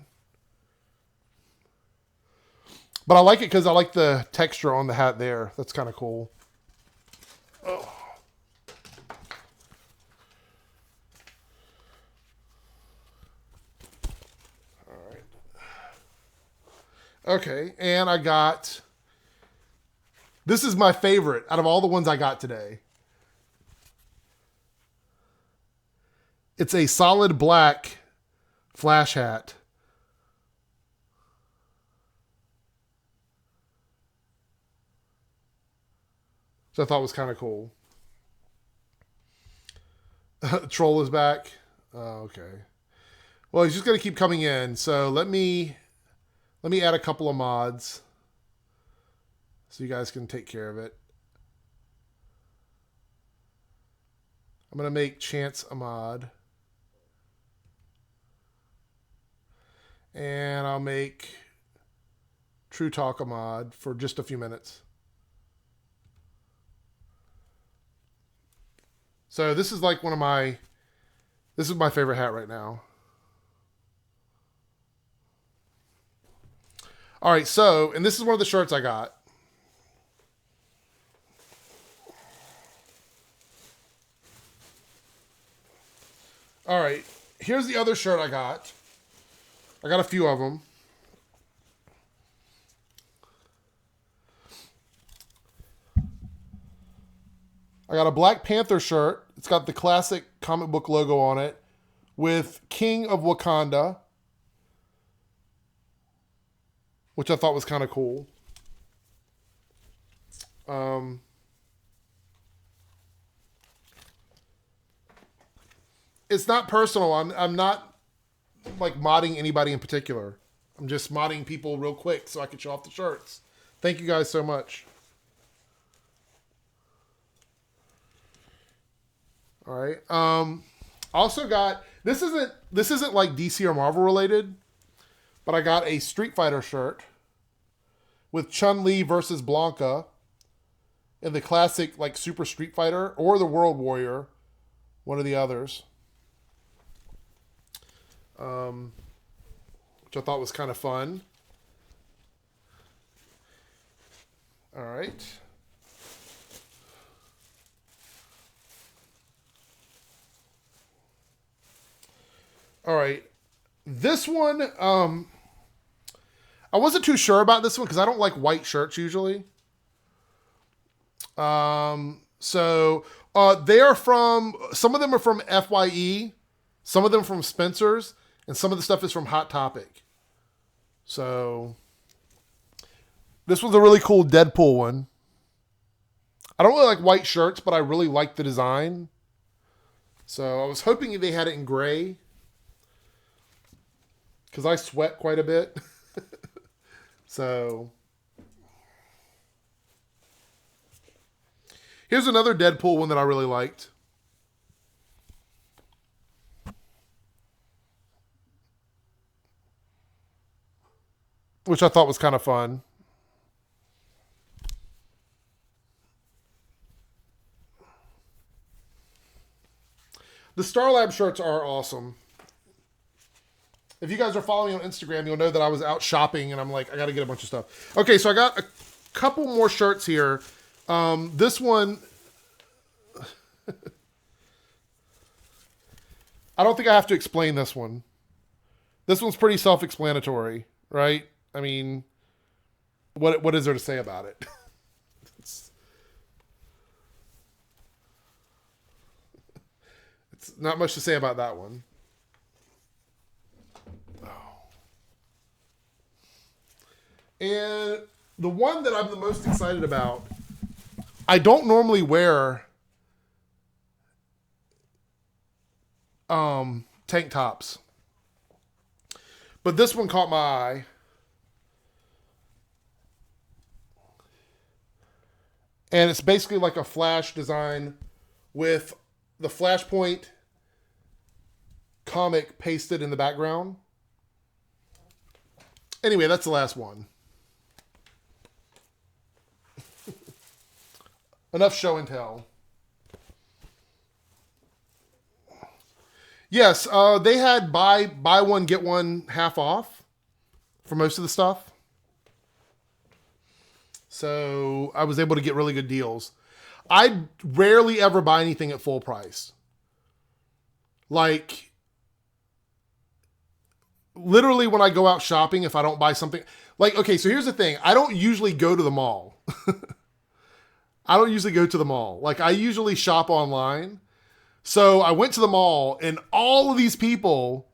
But I like it because I like the texture on the hat there. That's kind of cool. Oh. All right. Okay, and I got... This is my favorite out of all the ones I got today. It's a solid black Flash hat which I thought was kind of cool. Troll is back. Oh, okay. Well, he's just going to keep coming in. So let me add a couple of mods so you guys can take care of it. I'm going to make Chance a mod. And I'll make True Talk a mod for just a few minutes. So this is like this is my favorite hat right now. All right, so, and this is one of the shirts I got. All right, here's the other shirt I got. I got a few of them. I got a Black Panther shirt. It's got the classic comic book logo on it with King of Wakanda, which I thought was kind of cool. It's not personal. I'm not like modding anybody in particular. I'm just modding people real quick so I can show off the shirts. Thank you guys so much. All right. Also got this isn't like DC or Marvel related, but I got a Street Fighter shirt with Chun-Li versus Blanca in the classic like Super Street Fighter or the World Warrior, one of the others. Which I thought was kind of fun. All right. All right. This one, I wasn't too sure about this one because I don't like white shirts usually. So they are from, some of them are from FYE, some of them from Spencer's, and some of the stuff is from Hot Topic. So this was a really cool Deadpool one. I don't really like white shirts, but I really like the design. So I was hoping they had it in gray, because I sweat quite a bit. So here's another Deadpool one that I really liked. Which I thought was kind of fun. The Starlab shirts are awesome. If you guys are following me on Instagram, you'll know that I was out shopping and I'm like, I got to get a bunch of stuff. Okay, so I got a couple more shirts here. This one, I don't think I have to explain this one. This one's pretty self-explanatory, right? I mean, what is there to say about it? It's not much to say about that one. And the one that I'm the most excited about, I don't normally wear tank tops, but this one caught my eye. And it's basically like a Flash design with the Flashpoint comic pasted in the background. Anyway, that's the last one. Enough show and tell. Yes, they had buy one, get one half off for most of the stuff. So I was able to get really good deals. I rarely ever buy anything at full price. Like, literally when I go out shopping, if I don't buy something, like, okay, so here's the thing. I don't usually go to the mall. I don't usually go to the mall. Like, I usually shop online. So I went to the mall, and all of these people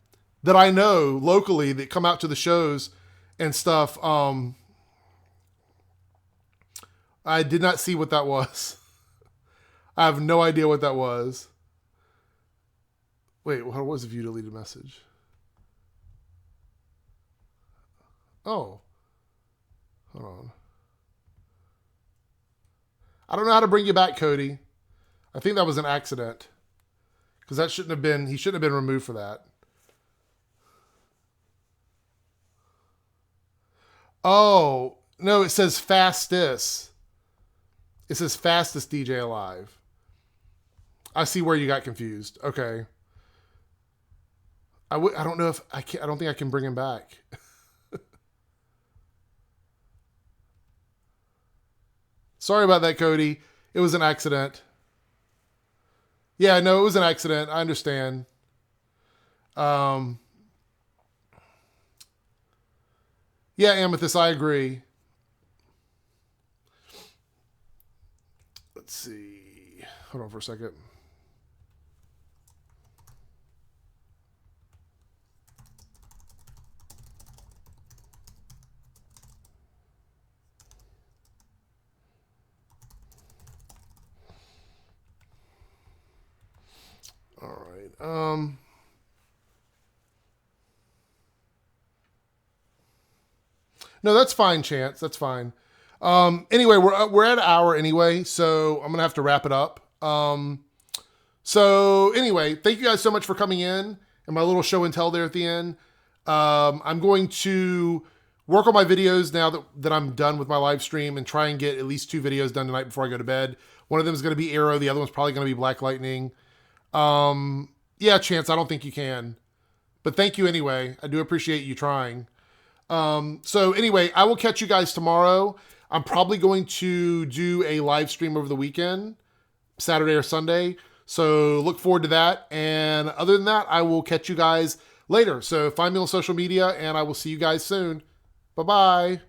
that I know locally that come out to the shows and stuff, I did not see what that was. I have no idea what that was. Wait, what was a view deleted message? Oh. Hold on. I don't know how to bring you back, Cody. I think that was an accident. Because that shouldn't have been, he shouldn't have been removed for that. Oh, no, it says fastest. It says fastest DJ alive. I see where you got confused. Okay. I don't know if I can. I don't think I can bring him back. Sorry about that, Cody. It was an accident. Yeah, no, it was an accident. I understand. Yeah, Amethyst, I agree. Let's see. Hold on for a second. All right. No, that's fine, Chance. That's fine. Anyway, we're at an hour anyway, so I'm gonna have to wrap it up. So anyway, thank you guys so much for coming in and my little show and tell there at the end. I'm going to work on my videos now that I'm done with my live stream and try and get at least 2 videos done tonight before I go to bed. One of them is going to be Arrow. The other one's probably going to be Black Lightning. Yeah, Chance, I don't think you can. But thank you anyway. I do appreciate you trying. So anyway, I will catch you guys tomorrow. I'm probably going to do a live stream over the weekend, Saturday or Sunday. So look forward to that. And other than that, I will catch you guys later. So find me on social media and I will see you guys soon. Bye-bye.